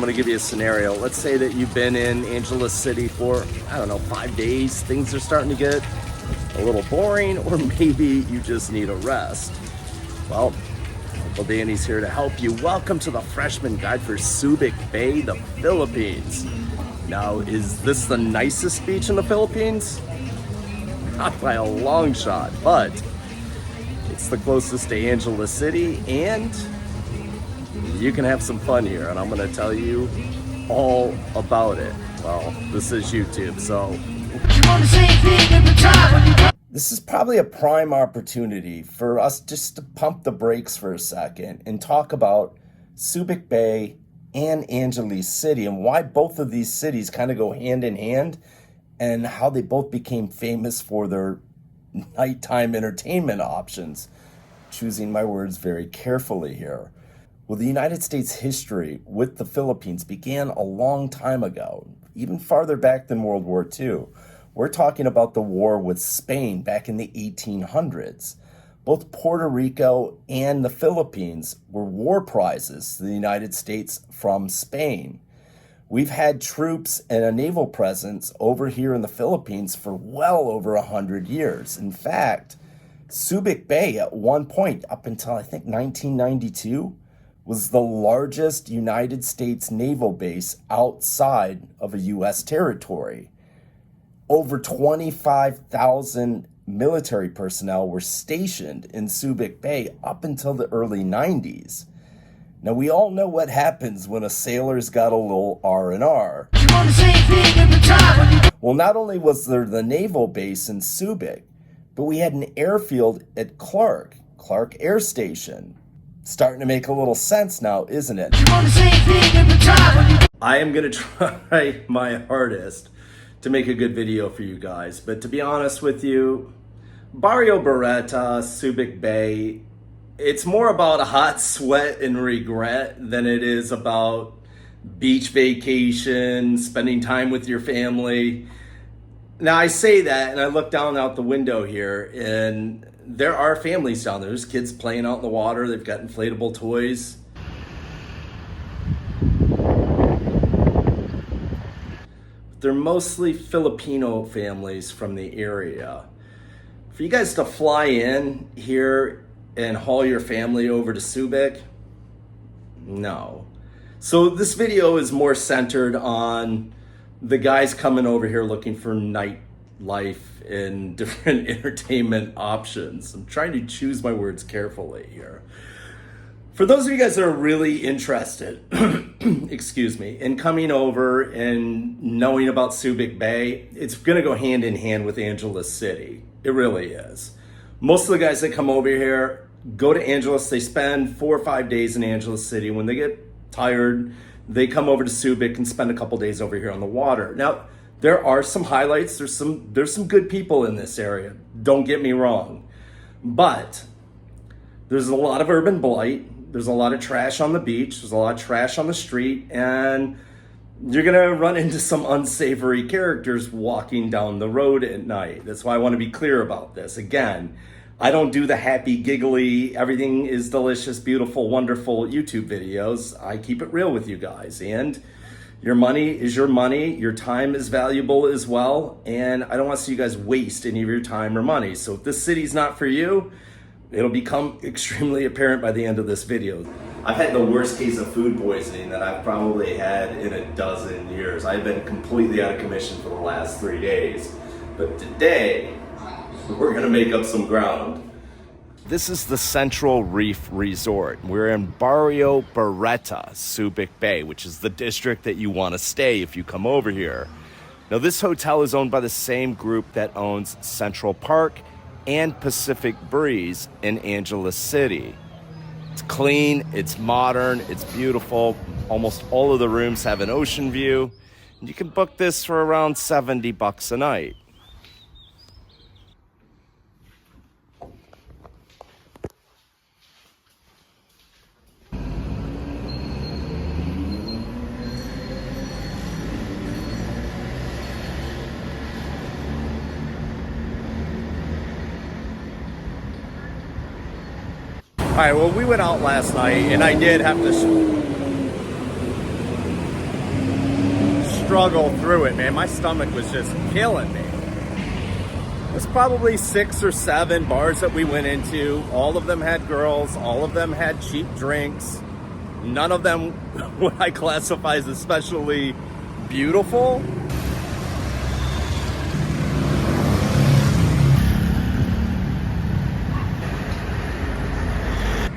going to give you a scenario. Let's say that you've been in Angeles City for, I don't know, 5 days. Things are starting to get a little boring, or maybe you just need a rest. Well, Uncle Danny's here to help you. Welcome to the Freshman Guide for Subic Bay, the Philippines. Now, is this the nicest beach in the Philippines? Not by a long shot, but it's the closest to Angeles City, and you can have some fun here, and I'm going to tell you all about it. Well, this is YouTube, so this is probably a prime opportunity for us just to pump the brakes for a second and talk about Subic Bay and Angeles City and why both of these cities kind of go hand in hand and how they both became famous for their nighttime entertainment options. Choosing my words very carefully here. Well, the United States history with the Philippines began a long time ago, even farther back than World War II. We're talking about the war with Spain back in the 1800s. Both Puerto Rico and the Philippines were war prizes to the United States from Spain. We've had troops and a naval presence over here in the Philippines for well over 100 years. In fact, Subic Bay at one point, up until I think 1992, was the largest United States naval base outside of a U.S. territory. Over 25,000 military personnel were stationed in Subic Bay up until the early 90s. Now, we all know what happens when a sailor's got a little R&R. Well, not only was there the naval base in Subic, but we had an airfield at Clark Air Station. Starting to make a little sense now, isn't it? I am going to try my hardest to make a good video for you guys, but to be honest with you, Barrio Barreta, Subic Bay, it's more about hot sweat and regret than it is about beach vacation, spending time with your family. Now, I say that and I look down out the window here and there are families down there. There's kids playing out in the water. They've got inflatable toys. They're mostly Filipino families from the area. For you guys to fly in here and haul your family over to Subic, no. So this video is more centered on the guys coming over here looking for nightlife and different entertainment options. I'm trying to choose my words carefully here. For those of you guys that are really interested, excuse me, in coming over and knowing about Subic Bay, it's going to go hand in hand with Angeles City. It really is. Most of the guys that come over here go to Angeles. They spend 4 or 5 days in Angeles City. When they get tired, they come over to Subic and spend a couple days over here on the water. Now, there are some highlights. There's some good people in this area. Don't get me wrong. But there's a lot of urban blight. There's a lot of trash on the beach. There's a lot of trash on the street. And you're going to run into some unsavory characters walking down the road at night. That's why I want to be clear about this. Again, I don't do the happy, giggly, everything is delicious, beautiful, wonderful YouTube videos. I keep it real with you guys. And your money is your money. Your time is valuable as well. And I don't want to see you guys waste any of your time or money. So if this city's not for you, it'll become extremely apparent by the end of this video. I've had the worst case of food poisoning that I've probably had in a dozen years. I've been completely out of commission for the last 3 days. But today, we're gonna make up some ground. This is the Central Reef Resort. We're in Barrio Barreta, Subic Bay, which is the district that you wanna stay if you come over here. Now, this hotel is owned by the same group that owns Central Park and Pacific Breeze in Angeles City. It's clean, it's modern, it's beautiful. Almost all of the rooms have an ocean view. And you can book this for around $70 a night. All right, well, we went out last night, and I did have to... struggle through it, man. My stomach was just killing me. There's probably 6 or 7 bars that we went into. All of them had girls. All of them had cheap drinks. None of them what I classify as especially beautiful.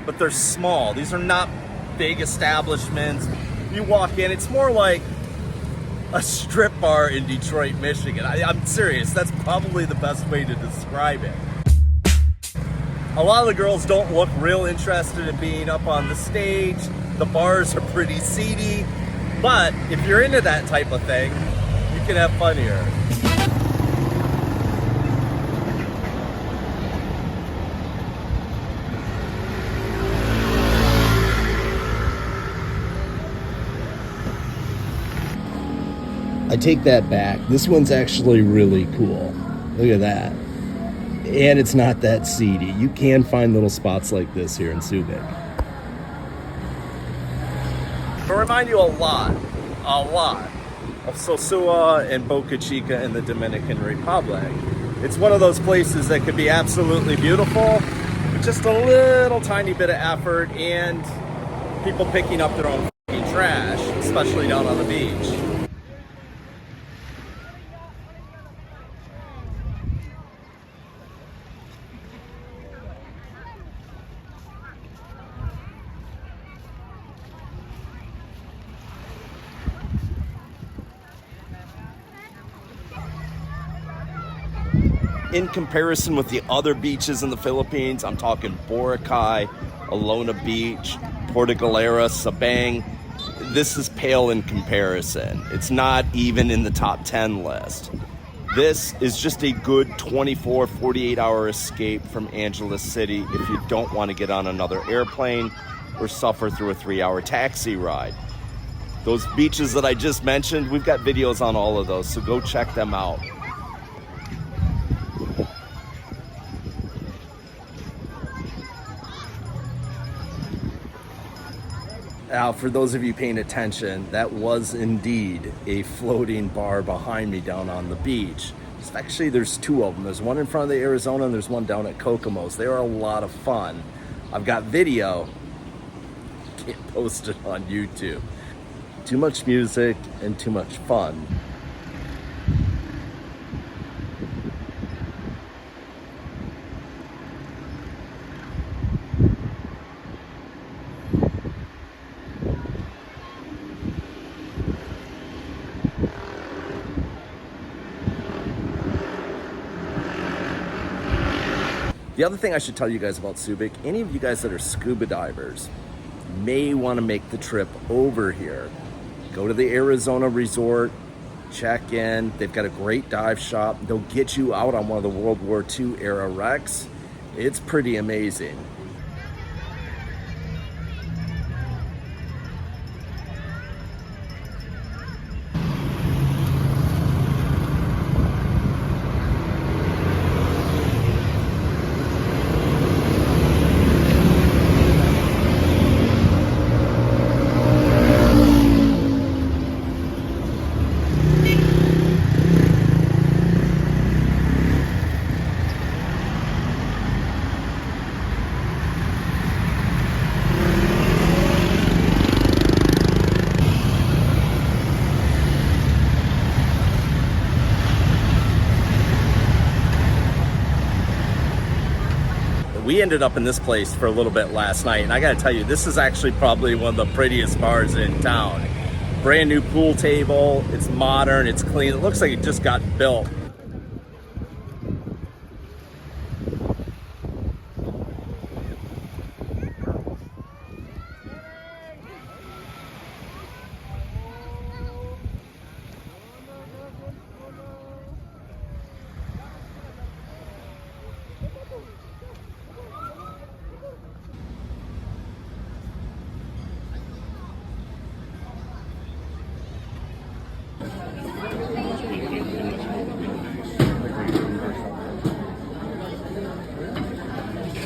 But they're small. These are not big establishments. You walk in, it's more like a strip bar in Detroit, Michigan. I'm serious, that's probably the best way to describe it. A lot of the girls don't look real interested in being up on the stage. The bars are pretty seedy, but if you're into that type of thing, you can have fun here. I take that back. This one's actually really cool. Look at that. And it's not that seedy. You can find little spots like this here in Subic. I remind you a lot of Sosua and Boca Chica in the Dominican Republic. It's one of those places that could be absolutely beautiful, with just a little tiny bit of effort and people picking up their own trash, especially down on the beach. In comparison with the other beaches in the Philippines, I'm talking Boracay, Alona Beach, Puerto Galera, Sabang, this is pale in comparison. It's not even in the top 10 list. This is just a good 24, 48-hour escape from Angeles City if you don't want to get on another airplane or suffer through a 3-hour taxi ride. Those beaches that I just mentioned, we've got videos on all of those, so go check them out. Now, for those of you paying attention, that was indeed a floating bar behind me down on the beach. Actually, there's 2 of them. There's one in front of the Arizona and there's one down at Kokomo's. They are a lot of fun. I've got video. Can't post it on YouTube. Too much music and too much fun. The other thing I should tell you guys about Subic, any of you guys that are scuba divers may want to make the trip over here. Go to the Arizona resort, check in. They've got a great dive shop. They'll get you out on one of the World War II era wrecks. It's pretty amazing. We ended up in this place for a little bit last night, and I gotta tell you, this is actually probably one of the prettiest bars in town. Brand new pool table, it's modern, it's clean, it looks like it just got built.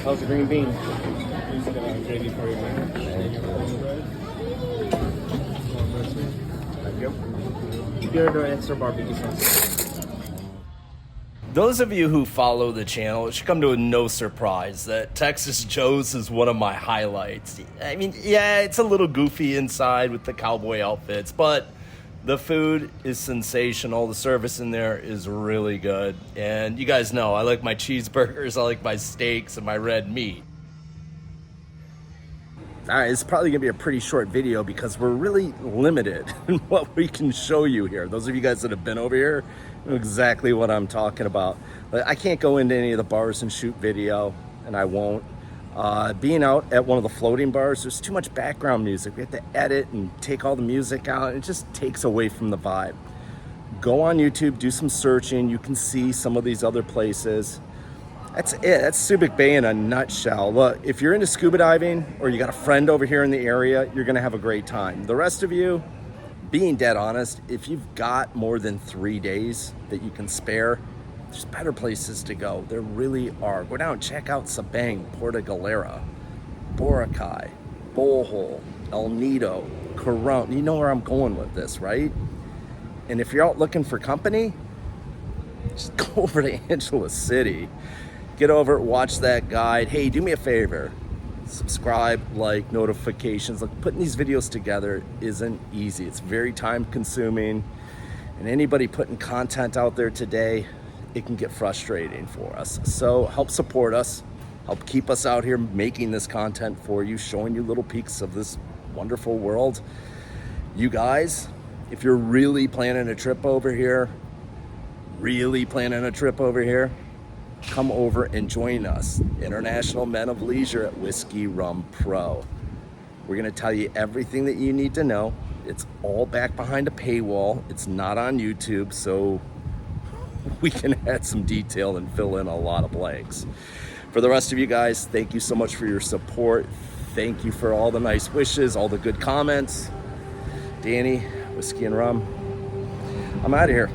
How's the green beans? He's got gravy for you, man. Yep. Pure or extra barbecue sauce. Those of you who follow the channel, it should come to no surprise that Texas Joe's is one of my highlights. I mean, yeah, it's a little goofy inside with the cowboy outfits, but the food is sensational. The service in there is really good. And you guys know, I like my cheeseburgers, I like my steaks and my red meat. All right, it's probably gonna be a pretty short video because we're really limited in what we can show you here. Those of you guys that have been over here know exactly what I'm talking about. But I can't go into any of the bars and shoot video, and I won't. Being out at one of the floating bars, there's too much background music. We have to edit and take all the music out. It just takes away from the vibe. Go on YouTube, do some searching. You can see some of these other places. That's it. That's Subic Bay in a nutshell. Look, if you're into scuba diving or you got a friend over here in the area, you're gonna have a great time. The rest of you, being dead honest, if you've got more than 3 days that you can spare, there's better places to go. There really are. Go down and check out Sabang, Puerto Galera, Boracay, Bohol, El Nido, Coron. You know where I'm going with this, right? And if you're out looking for company, just go over to Angeles City. Get over it, watch that guide. Hey, do me a favor. Subscribe, like, notifications. Look, putting these videos together isn't easy. It's very time consuming. And anybody putting content out there today, it can get frustrating for us. So help support us. Help keep us out here making this content for you, showing you little peeks of this wonderful world. You guys, if you're really planning a trip over here, come over and join us, International Men of Leisure at Whiskey Rum Pro. We're gonna tell you everything that you need to know. It's all back behind a paywall. It's not on YouTube, so we can add some detail and fill in a lot of blanks. For the rest of you guys, thank you so much for your support. Thank you for all the nice wishes, all the good comments. Danny, Whiskey and Rum, I'm out of here.